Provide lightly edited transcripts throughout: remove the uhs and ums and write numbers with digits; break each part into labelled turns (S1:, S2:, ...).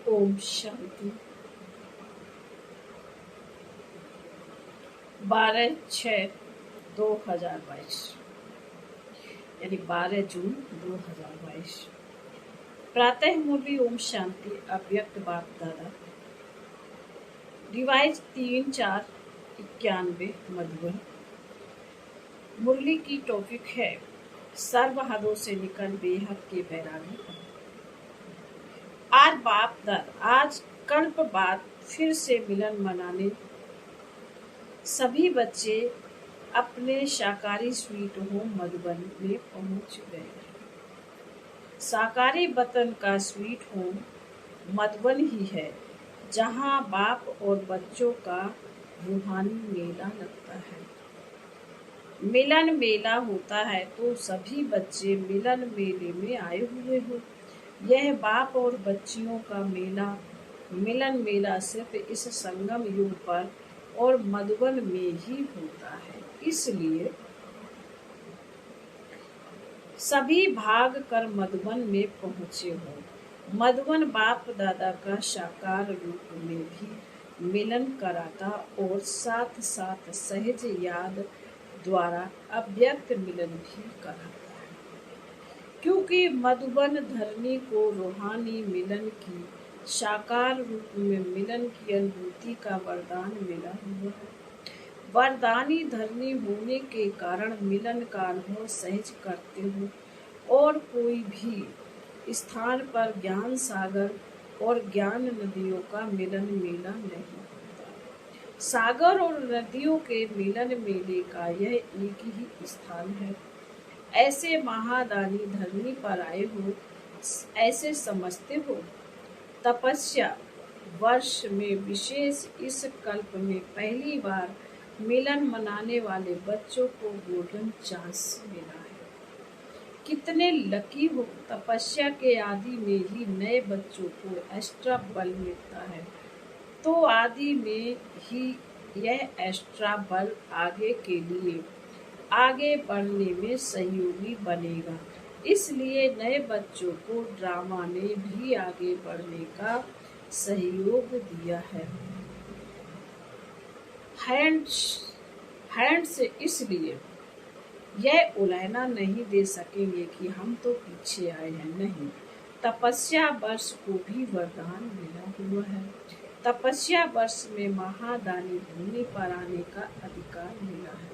S1: ओम शांति। 12/6/2022 यानी 12 जून 2022। प्रातः मुरली ओम शांति। अव्यक्त बाप दादा। डिवाइस 3/4/91 मधुबन। मुरली की टॉपिक है सर्व हदों से निकल बेहद के बैरागी। आज बाप दादा आज कल्प बाद फिर से मिलन मनाने सभी बच्चे अपने शाकाहारी स्वीट होम मधुबन में पहुंच गए। शाकाहारी वतन का स्वीट होम मधुबन ही है, जहां बाप और बच्चों का रूहानी मेला लगता है। मिलन मेला होता है तो सभी बच्चे मिलन मेले में आए हुए हो। यह बाप और बच्चियों का मेला मिलन मेला सिर्फ इस संगम युग पर और मधुबन में ही होता है, इसलिए सभी भाग कर मधुबन में पहुंचे हो। मधुबन बाप दादा का साकार रूप में भी मिलन कराता और साथ साथ सहज याद द्वारा अव्यक्त मिलन भी कराता है, क्योंकि मधुबन धरनी को रूहानी मिलन की साकार रूप में मिलन की अनुभूति का वरदान मिला हुआ है। वरदानी धरनी होने के कारण मिलन का अनुभव सहज करते हो और कोई भी स्थान पर ज्ञान सागर और ज्ञान नदियों का मिलन मेला नहीं होता। सागर और नदियों के मिलन मेले का यह एक ही स्थान है। ऐसे महादानी धरनी पर आए हो, ऐसे समझते हो। तपस्या वर्ष में विशेष इस कल्प में पहली बार मिलन मनाने वाले बच्चों को गोल्डन चांस मिला है। कितने लकी हो। तपस्या के आदि में ही नए बच्चों को एक्स्ट्रा बल मिलता है, तो आदि में ही यह एक्स्ट्रा बल आगे के लिए आगे बढ़ने में सहयोगी बनेगा। इसलिए नए बच्चों को ड्रामा ने भी आगे बढ़ने का सहयोग दिया है। हैंड्स इसलिए यह उलाहना नहीं दे सकेंगे कि हम तो पीछे आए हैं, नहीं। तपस्या वर्ष को भी वरदान मिला हुआ है। तपस्या वर्ष में महादानी भूमि पर आने का अधिकार मिला है,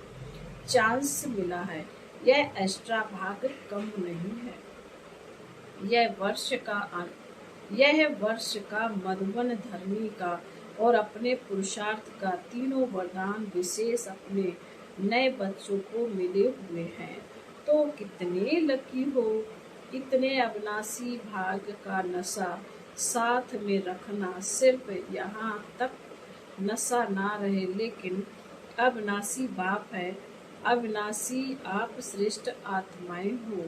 S1: चांस मिला है। यह एक्स्ट्रा भाग कम नहीं है। यह वर्ष का मधुबन धरनी का और अपने पुरुषार्थ का तीनों वरदान विशेष अपने नए बच्चों को मिले हुए हैं। तो कितने लकी हो। इतने अविनाशी भाग का नशा साथ में रखना। सिर्फ यहाँ तक नशा ना रहे, लेकिन अविनाशी बाप है, अविनाशी आप श्रेष्ठ आत्माएं हो,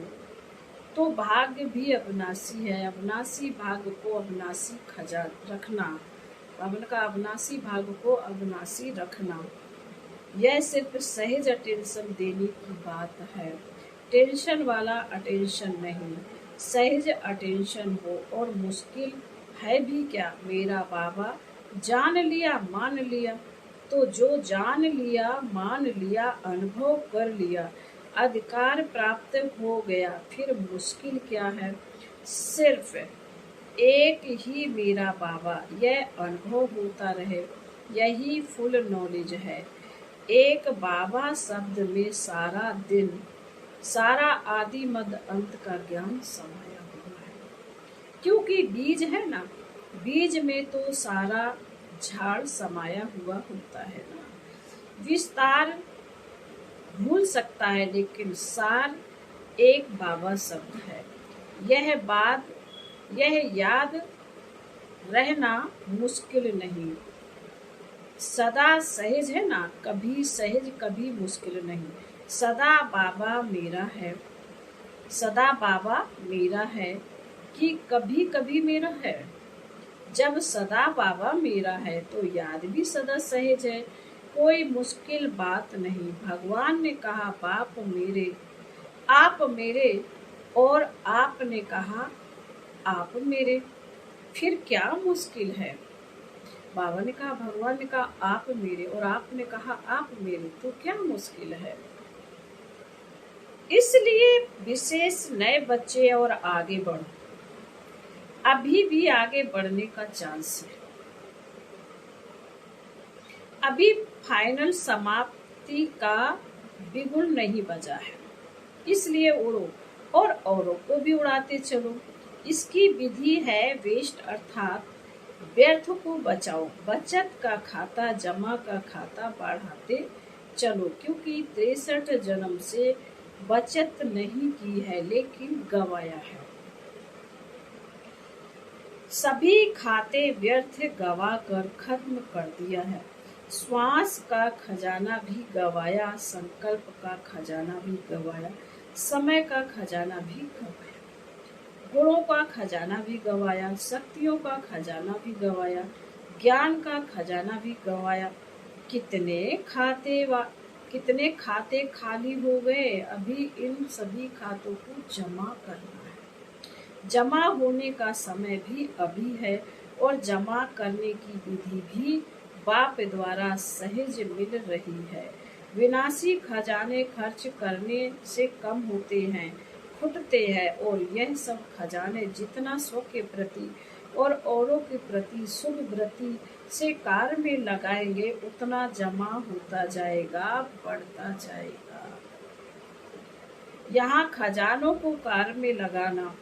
S1: तो भाग्य भी अविनाशी है। अविनाशी भाग को अविनाशी रखना, अविनाशी भाग को अविनाशी रखना, यह सिर्फ सहज अटेंशन देने की बात है। टेंशन वाला अटेंशन नहीं, सहज अटेंशन हो। और मुश्किल है भी क्या। मेरा बाबा जान लिया मान लिया, तो जो जान लिया मान लिया अनुभव कर लिया, अधिकार प्राप्त हो गया, फिर मुश्किल क्या है। सिर्फ एक ही मेरा बाबा, यह अनुभव होता रहे, यही फुल नॉलेज है। एक बाबा शब्द में सारा दिन, सारा आदि मध्य अंत का ज्ञान समाया हुआ है। क्योंकि बीज है ना, बीज में तो सारा झाड़ समाया हुआ होता है ना। विस्तार भूल सकता है, लेकिन सार एक बाबा शब्द है। यह याद रहना मुश्किल नहीं। सदा सहज है ना, कभी सहज कभी मुश्किल नहीं। सदा बाबा मेरा है, सदा बाबा मेरा है कि कभी कभी मेरा है। जब सदा बाबा मेरा है तो याद भी सदा सहज है, कोई मुश्किल बात नहीं। भगवान ने कहा बाप मेरे, आप मेरे, और आपने कहा आप मेरे। फिर क्या मुश्किल है? बाबा ने कहा, भगवान ने कहा आप मेरे, और आपने कहा आप मेरे, तो क्या मुश्किल है? इसलिए विशेष नए बच्चे और आगे बढ़ो, अभी भी आगे बढ़ने का चांस है। अभी फाइनल समाप्ति का बिगुल नहीं बजा है, इसलिए उड़ो और औरों को भी उड़ाते चलो। इसकी विधि है वेस्ट, अर्थात व्यर्थ को बचाओ। बचत का खाता, जमा का खाता बढ़ाते चलो, क्योंकि 63 जन्म से बचत नहीं की है लेकिन गवाया है। सभी खाते व्यर्थ गवा कर खत्म कर दिया है। श्वास का खजाना भी गवाया, संकल्प का खजाना भी गवाया, समय का खजाना भी गवाया, गुणों का खजाना भी गवाया, शक्तियों का खजाना भी गवाया, ज्ञान का खजाना भी गवाया। कितने खाते खाली हो गए। अभी इन सभी खातों को जमा करना है। जमा होने का समय भी अभी है, और जमा करने की विधि भी बाप द्वारा सहज मिल रही है। विनाशी खजाने खर्च करने से कम होते हैं, फुटते हैं, और यह सब खजाने जितना स्व के प्रति और औरों के प्रति शुभ वृत्ति से कार्य में लगाएंगे, उतना जमा होता जाएगा, बढ़ता जाएगा। यहाँ खजानों को कार्य में लगाना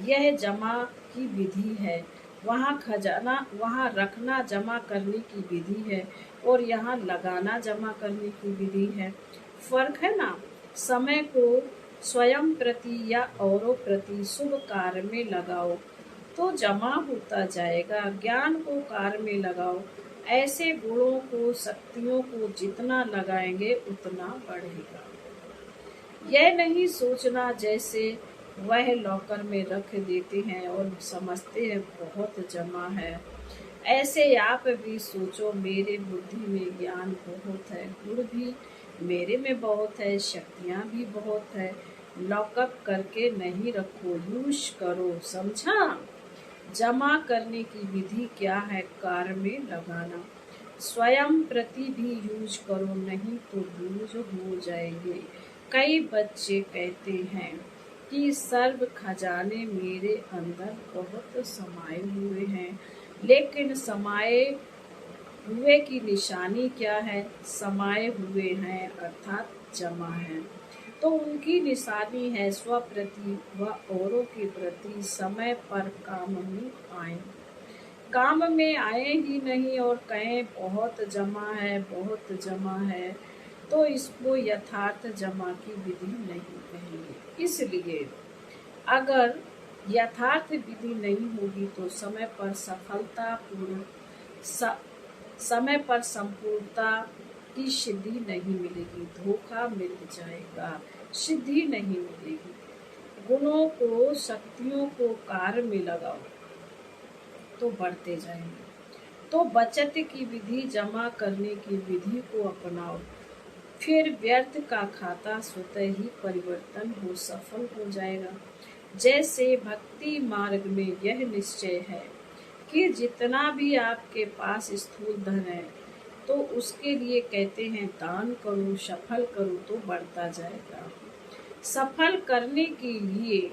S1: यह जमा की विधि है। वहाँ खजाना, वहाँ रखना जमा करने की विधि है, और यहाँ लगाना जमा करने की विधि है। फर्क है ना। समय को स्वयं प्रति या औरों प्रति शुभ कार्य में लगाओ तो जमा होता जाएगा। ज्ञान को कार्य में लगाओ। ऐसे गुणों को, शक्तियों को जितना लगाएंगे उतना बढ़ेगा। यह नहीं सोचना जैसे वह लॉकर में रख देते हैं और समझते हैं बहुत जमा है। ऐसे आप भी सोचो, मेरे बुद्धि में ज्ञान बहुत है, गुण भी मेरे में बहुत है, शक्तियाँ भी बहुत है। लॉकअप करके नहीं रखो, यूज करो, समझा? जमा करने की विधि क्या है? कार्य में लगाना। स्वयं प्रति भी यूज करो, नहीं तो यूज हो जाएंगे। कई बच्चे कहते हैं कि सर्व खजाने मेरे अंदर बहुत समाये हुए हैं, लेकिन समाये हुए की निशानी क्या है? समाये हुए हैं अर्थात जमा है। तो उनकी निशानी है स्व प्रति व औरों के प्रति समय पर काम में आए। काम में आए ही नहीं और कहें बहुत जमा है, बहुत जमा है, तो इसको यथार्थ जमा की विधि नहीं कहेंगे। इसलिए अगर यथार्थ विधि नहीं होगी तो समय पर समय पर संपूर्णता की सिद्धि नहीं मिलेगी, धोखा मिल जाएगा, सिद्धि नहीं मिलेगी। गुणों को, शक्तियों को कार्य में लगाओ तो बढ़ते जाएंगे। तो बचत की विधि, जमा करने की विधि को अपनाओ, फिर व्यर्थ का खाता स्वतः ही परिवर्तन हो सफल हो जाएगा। जैसे भक्ति मार्ग में यह निश्चय है कि जितना भी आपके पास स्थूल धन है तो उसके लिए कहते हैं दान करो, सफल करो तो बढ़ता जाएगा। सफल करने के लिए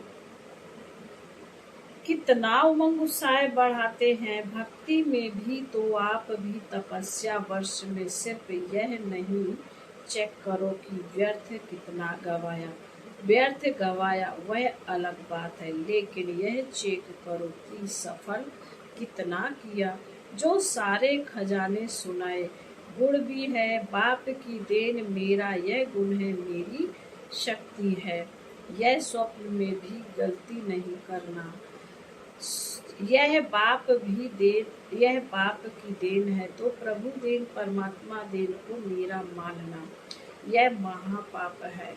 S1: कितना उमंग उत्साह बढ़ाते हैं। भक्ति में भी तो आप भी तपस्या वर्ष में सिर्फ यह नहीं चेक करो कि व्यर्थ कितना गवाया। व्यर्थ गवाया वह अलग बात है, लेकिन यह चेक करो कि सफल कितना किया। जो सारे खजाने सुनाए, गुण भी है, बाप की देन मेरा यह गुण है, मेरी शक्ति है। यह स्वप्न में भी गलती नहीं करना। यह बाप की देन है, तो प्रभु देन, परमात्मा देन को मेरा मानना यह महापाप है।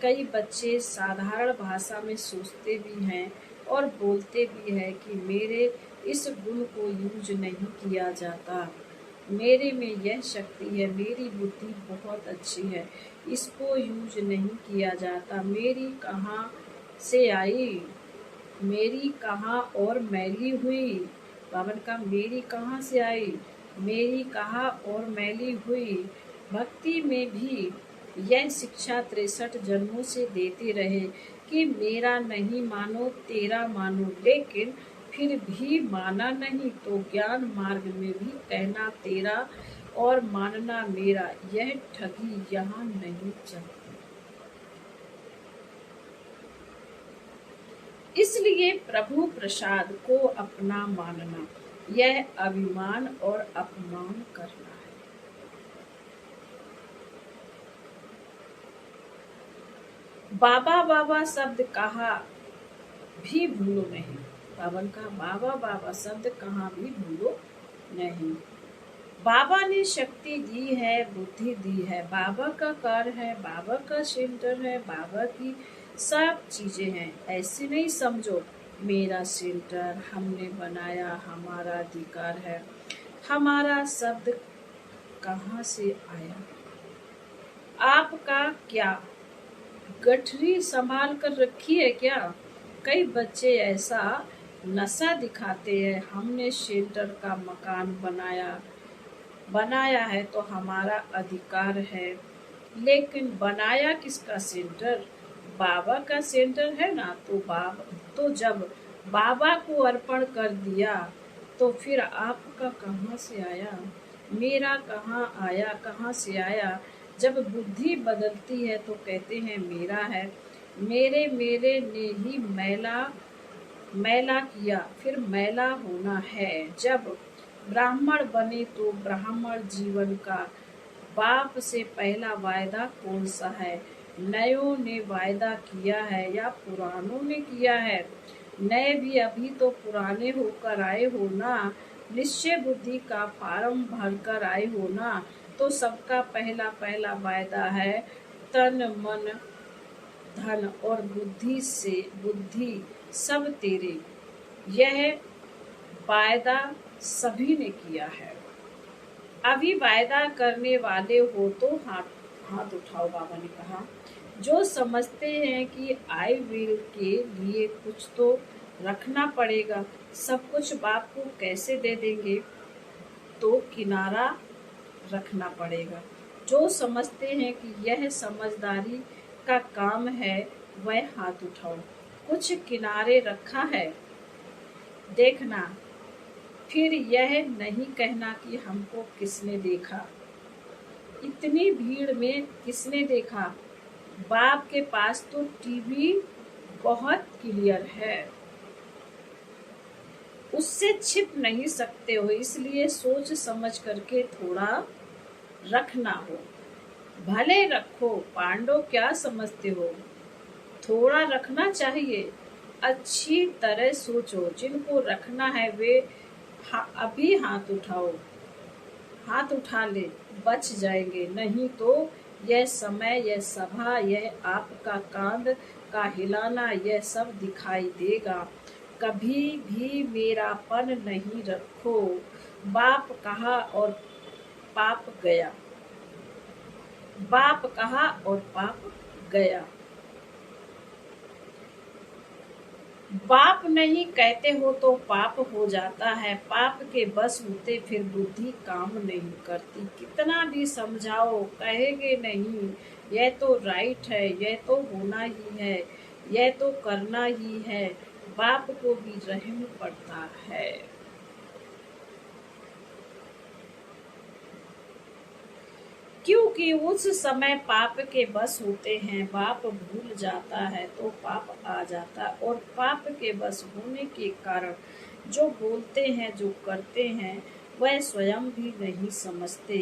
S1: कई बच्चे साधारण भाषा में सोचते भी हैं और बोलते भी हैं कि मेरे इस गुण को यूज नहीं किया जाता, मेरे में यह शक्ति है, मेरी बुद्धि बहुत अच्छी है, इसको यूज नहीं किया जाता, मेरी कहाँ से आई, मेरी कहाँ और मैली हुई। बावन का मेरी कहाँ से आई, मेरी कहाँ और मैली हुई। भक्ति में भी यह शिक्षा 63 जन्मों से देते रहे कि मेरा नहीं मानो तेरा मानो, लेकिन फिर भी माना नहीं तो ज्ञान मार्ग में भी कहना तेरा और मानना मेरा, यह ठगी यहाँ नहीं चलती। इसलिए प्रभु प्रसाद को अपना मानना यह अभिमान और अपमान करना है। बाबा बाबा शब्द कहा भी भूलो नहीं। बावन का बाबा बाबा शब्द कहाँ भी भूलो नहीं। बाबा ने शक्ति दी है, बुद्धि दी है, बाबा का कार है, बाबा का सेंटर है, बाबा की सब चीजें हैं। ऐसे नहीं समझो मेरा सेंटर हमने बनाया, हमारा अधिकार है। हमारा शब्द कहाँ से आया? आपका क्या गठरी संभाल कर रखी है क्या? कई बच्चे ऐसा नशा दिखाते हैं, हमने सेंटर का मकान बनाया है तो हमारा अधिकार है। लेकिन बनाया किसका सेंटर? बाबा का सेंटर है ना। तो जब बाबा को अर्पण कर दिया तो फिर आपका कहाँ से आया? मेरा कहाँ आया, कहाँ से आया? जब बुद्धि बदलती है तो कहते हैं मेरा है। मेरे मेरे ने ही मैला किया, फिर मैला होना है। जब ब्राह्मण बने तो ब्राह्मण जीवन का बाप से पहला वायदा कौन सा है? नयों ने वायदा किया है या पुरानों ने किया है? नए भी अभी तो पुराने होकर आए हो ना। निश्चय बुद्धि का फार्म भर कर आए हो ना। तो सबका पहला पहला वायदा है तन मन धन और बुद्धि सब तेरे। यह वायदा सभी ने किया है। अभी वायदा करने वाले हो तो हाथ उठाओ। बाबा ने कहा जो समझते हैं कि आई विल के लिए कुछ तो रखना पड़ेगा, सब कुछ बाप को कैसे दे देंगे, तो किनारा रखना पड़ेगा। जो समझते हैं कि यह समझदारी का काम है वह हाथ उठाओ। कुछ किनारे रखा है देखना, फिर यह नहीं कहना कि हमको किसने देखा। इतनी भीड़ में किसने देखा? बाप के पास तो टीवी बहुत क्लियर है, उससे छिप नहीं सकते हो, इसलिए सोच समझ करके थोड़ा रखना हो। भले रखो, पांडव क्या समझते हो, थोड़ा रखना चाहिए। अच्छी तरह सोचो, जिनको रखना है वे अभी हाथ उठाओ। हाथ उठा ले, बच जाएंगे, नहीं तो यह समय, यह सभा, यह आपका कांध का हिलाना, यह सब दिखाई देगा। कभी भी मेरापन नहीं रखो। बाप कहा और पाप गया, बाप कहा और पाप गया। बाप नहीं कहते हो तो पाप हो जाता है। पाप के बस होते फिर बुद्धि काम नहीं करती। कितना भी समझाओ कहेंगे नहीं, यह तो राइट है, यह तो होना ही है, यह तो करना ही है। बाप को भी रहम पड़ता है। क्योंकि उस समय पाप के बस होते हैं। बाप भूल जाता है तो पाप आ जाता है, और पाप के बस होने के कारण जो बोलते हैं, जो करते हैं, वह स्वयं भी नहीं समझते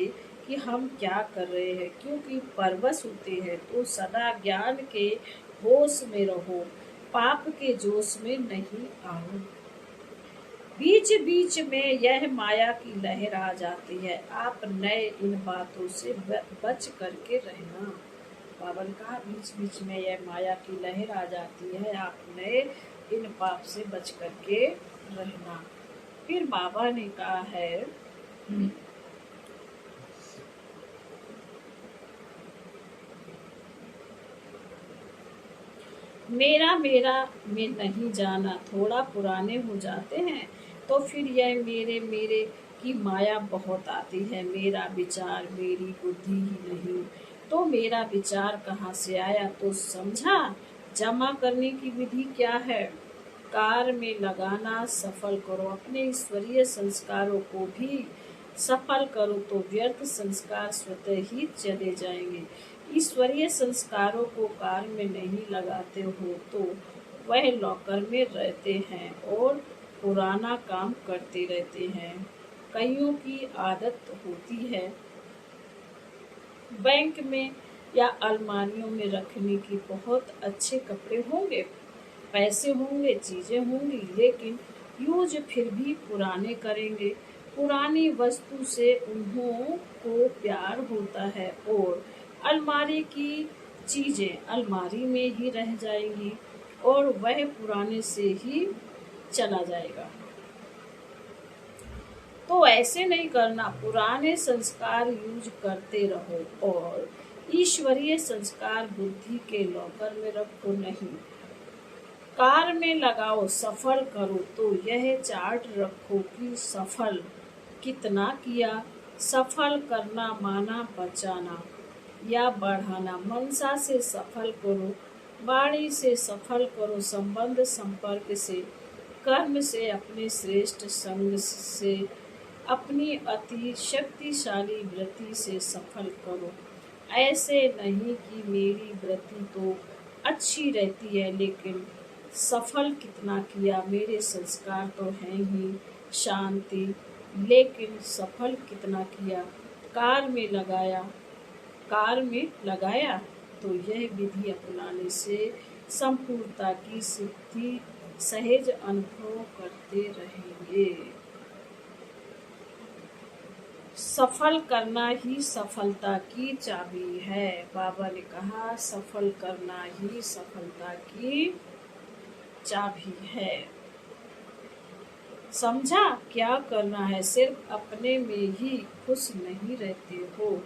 S1: कि हम क्या कर रहे हैं। क्योंकि परवश होते हैं तो सदा ज्ञान के होश में रहो, पाप के जोश में नहीं आओ। बीच बीच में यह माया की लहर आ जाती है, आप नए इन बातों से बच करके रहना। बाबा ने कहा बीच बीच में यह माया की लहर आ जाती है, आप नए इन पाप से बच करके रहना। फिर बाबा ने कहा है मेरा मेरा में नहीं जाना थोड़ा पुराने हो जाते हैं तो फिर यह मेरे मेरे की माया बहुत आती है। मेरा विचार मेरी बुद्धि ही नहीं तो मेरा विचार कहाँ से आया तो समझा। जमा करने की विधि क्या है, कार में लगाना सफल करो। अपने ईश्वरीय संस्कारों को भी सफल करो तो व्यर्थ संस्कार स्वतः ही चले जाएंगे। ईश्वरीय संस्कारों को कार में नहीं लगाते हो तो वह लॉकर में रहते हैं और पुराना काम करते रहते हैं। कईयों की आदत होती है बैंक में या अलमारियों में रखने की। बहुत अच्छे कपड़े होंगे, पैसे होंगे, चीजें होंगी, लेकिन यूज फिर भी पुराने करेंगे। पुरानी वस्तु से उन्हों को प्यार होता है और अलमारी की चीजें अलमारी में ही रह जाएंगी और वह पुराने से ही चला जाएगा। तो ऐसे नहीं करना, पुराने संस्कार यूज करते रहो और ईश्वरीय संस्कार बुद्धि के लॉकर में रखो नहीं। कार में लगाओ सफल करो तो यह चार्ट रखो कि सफल कितना किया। सफल करना माना बचाना या बढ़ाना। मनसा से सफल करो, वाणी से सफल करो, संबंध संपर्क से, कर्म से, अपने श्रेष्ठ संग से, अपनी अति शक्तिशाली वृत्ति से सफल करो। ऐसे नहीं कि मेरी वृत्ति तो अच्छी रहती है लेकिन सफल कितना किया, मेरे संस्कार तो हैं ही शांति लेकिन सफल कितना किया। कार में लगाया तो यह विधि अपनाने से संपूर्णता की सिद्धि सहज अनुभव करते रहेंगे। सफल करना ही सफलता की चाबी है। बाबा ने कहा सफल करना ही सफलता की चाबी है। समझा क्या करना है, सिर्फ अपने में ही खुश नहीं रहते हो।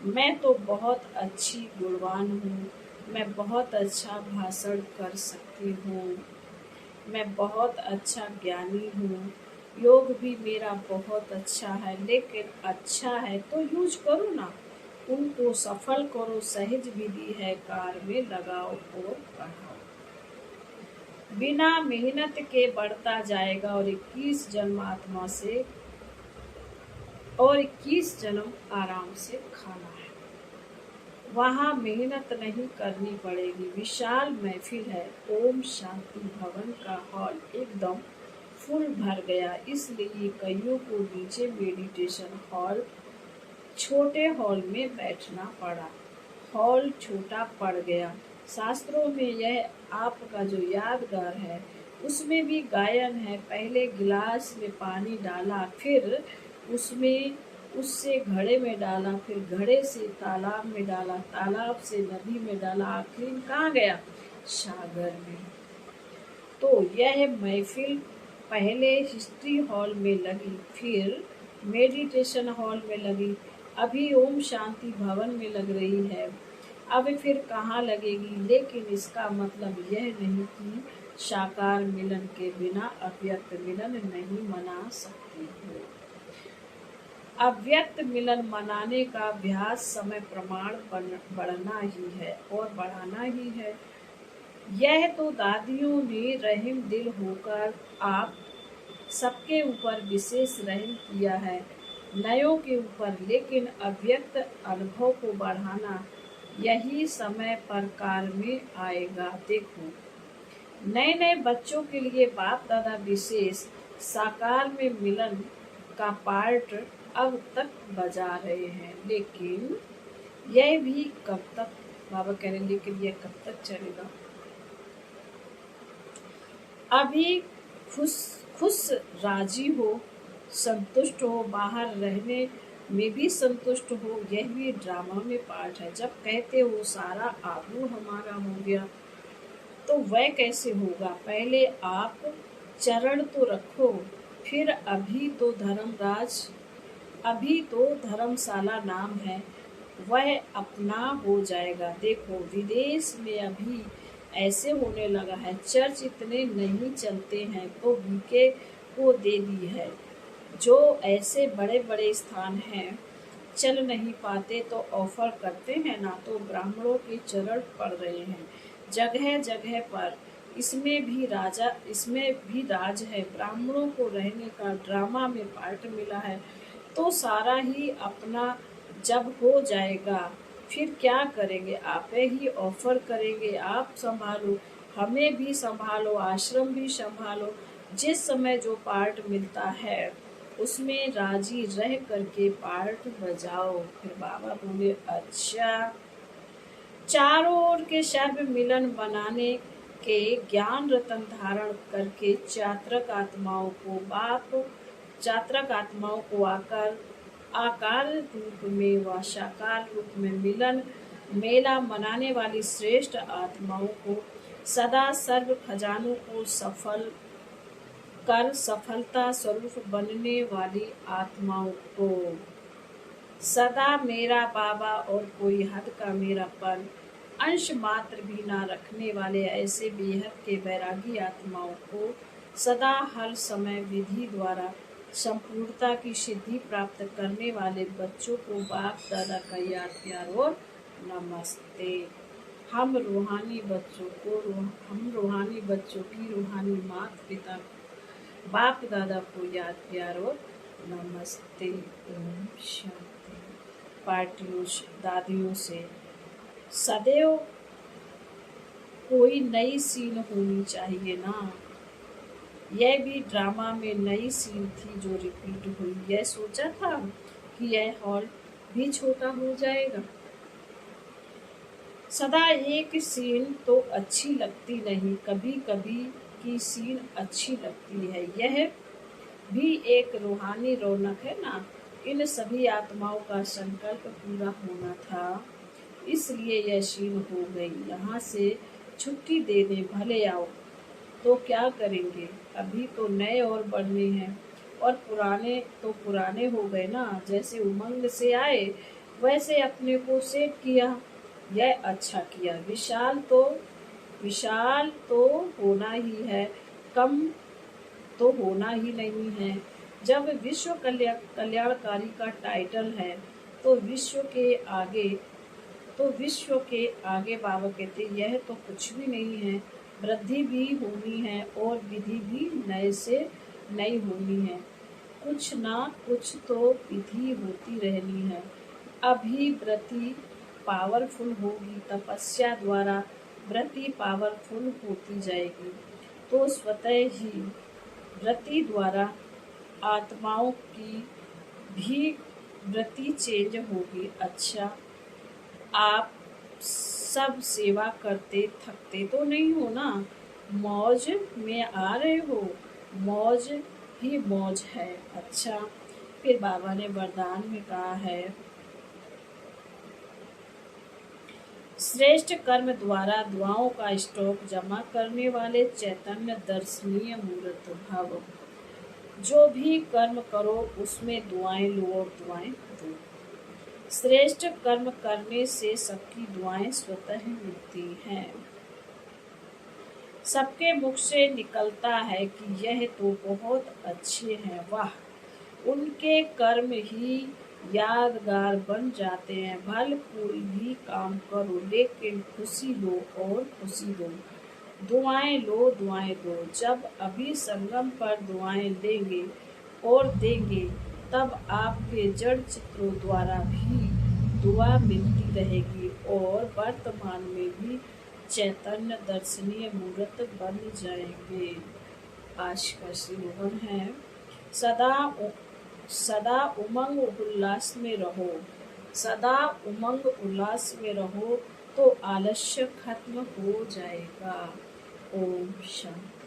S1: मैं तो बहुत अच्छी गुणवान हूँ, मैं बहुत अच्छा भाषण कर सकती हूँ, मैं बहुत अच्छा ज्ञानी हूँ, योग भी मेरा बहुत अच्छा है, लेकिन अच्छा है तो यूज करो ना, उनको सफल करो। सहज विधि है, कार में लगाओ और बढ़ाओ। बिना मेहनत के बढ़ता जाएगा और 21 जन्मात्मा से और 21 जन्म आराम से खाना है। वहाँ मेहनत नहीं करनी पड़ेगी। विशाल महफिल है। ओम शांति भवन का हॉल एकदम फुल भर गया, इसलिए कईयों को नीचे मेडिटेशन हॉल छोटे हॉल में बैठना पड़ा। हॉल छोटा पड़ गया। शास्त्रों में यह आपका जो यादगार है उसमें भी गायन है। पहले गिलास में पानी डाला, फिर उससे घड़े में डाला, फिर घड़े से तालाब में डाला, तालाब से नदी में डाला, आखिर कहाँ गया, सागर में। तो यह महफिल पहले हिस्ट्री हॉल में लगी, फिर मेडिटेशन हॉल में लगी, अभी ओम शांति भवन में लग रही है, अब फिर कहाँ लगेगी। लेकिन इसका मतलब यह नहीं कि साकार मिलन के बिना अव्यक्त मिलन नहीं मना सकती हो। अव्यक्त मिलन मनाने का अभ्यास समय प्रमाण बढ़ना ही है और बढ़ाना ही है। यह तो दादियों ने रहम दिल होकर आप सबके ऊपर विशेष रहम किया है, नयों के ऊपर, लेकिन अव्यक्त अनुभव को बढ़ाना यही समय पर कार में आएगा। देखो नए नए बच्चों के लिए बाप दादा विशेष साकार में मिलन का पार्ट अब तक बजा रहे हैं, लेकिन यह भी कब तक, बाबा कह रहे हैं, लेकिन यह कब तक चलेगा। अभी खुश राजी हो, संतुष्ट हो, बाहर रहने में भी संतुष्ट हो, यह भी ड्रामा में पार्ट है। जब कहते हो सारा आबरू हमारा हो गया तो वह कैसे होगा। पहले आप चरण तो रखो, फिर अभी तो धर्मशाला नाम है, वह अपना हो जाएगा। देखो विदेश में अभी ऐसे होने लगा है। चर्च इतने नहीं चलते हैं तो बीके को दे दी है। जो ऐसे बड़े बड़े स्थान हैं चल नहीं पाते तो ऑफर करते हैं ना, तो ब्राह्मणों के चरण पड़ रहे हैं जगह जगह पर। इसमें भी राज है। ब्राह्मणों को रहने का ड्रामा में पार्ट मिला है तो सारा ही अपना जब हो जाएगा फिर क्या करेंगे? आप ही ऑफर करेंगे, आप संभालो, हमें भी संभालो, आश्रम भी संभालो। जिस समय जो पार्ट मिलता है उसमें राजी रह करके पार्ट बजाओ। फिर बाबा बोले अच्छा। चारों ओर के सर्व मिलन बनाने के ज्ञान रतन धारण करके चात्रक आत्माओं को आकार रूप में व साकार रूप में मिलन मेला मनाने वाली श्रेष्ठ आत्माओं को सदा सर्व खजानों को सफलता स्वरूप बनने वाली आत्माओं को सदा मेरा बाबा और कोई हद का मेरापन अंश मात्र भी ना रखने वाले ऐसे बेहद के वैरागी आत्माओं को सदा हर समय विधि द्वारा संपूर्णता की सिद्धि प्राप्त करने वाले बच्चों को बाप दादा का याद प्यार और नमस्ते। हम रूहानी बच्चों की रूहानी माता पिता बाप दादा को याद प्यार और नमस्ते। ओम शांति। पार्टियों दादियों से सदैव कोई नई सीन होनी चाहिए ना। यह भी ड्रामा में नई सीन थी जो रिपीट हुई। यह सोचा था कि यह हॉल भी छोटा हो जाएगा। सदा एक सीन तो अच्छी लगती नहीं, कभी कभी की सीन अच्छी लगती है। यह भी एक रूहानी रौनक है ना। इन सभी आत्माओं का संकल्प पूरा होना था, इसलिए यह सीन हो गई। यहाँ से छुट्टी देने भले आओ तो क्या करेंगे? अभी तो नए और बढ़ने हैं और पुराने हो गए ना। जैसे उमंग से आए वैसे अपने को सेट किया, यह अच्छा किया। विशाल तो होना ही है, कम तो होना ही नहीं है। जब विश्व कल्याणकारी का टाइटल है तो विश्व के आगे बाबा कहते यह तो कुछ भी नहीं है। वृद्धि भी होनी है और विधि भी नए से नई होनी है। कुछ ना कुछ तो विधि होती रहनी है। अभी व्रति पावरफुल होगी, तपस्या द्वारा व्रति पावरफुल होती जाएगी तो स्वतः ही व्रति द्वारा आत्माओं की भी व्रति चेंज होगी। अच्छा, आप सब सेवा करते थकते तो नहीं हो ना? मौज में आ रहे हो? मौज ही मौज है। अच्छा, फिर बाबा ने वरदान में कहा है श्रेष्ठ कर्म द्वारा दुआओं का स्टॉक जमा करने वाले चैतन्य दर्शनीय मूर्त भव। जो भी कर्म करो उसमें दुआएं लो और दुआएं दो। श्रेष्ठ कर्म करने से सबकी दुआएं स्वतः मिलती हैं। सबके मुख से निकलता है कि यह तो बहुत अच्छे हैं, वाह। उनके कर्म ही यादगार बन जाते हैं। भले कोई भी काम करो लेकिन खुशी लो और खुशी दो। दुआएं लो, दुआएं दो। जब अभी संगम पर दुआएं लेंगे और देंगे तब आपके जड़ चित्रों द्वारा भी दुआ मिलती रहेगी और वर्तमान में भी चैतन्य दर्शनीय मूर्त बन जाएंगे। आज का स्लोगन है सदा उमंग उल्लास में रहो। सदा उमंग उल्लास में रहो तो आलस्य खत्म हो जाएगा। ओम शांति।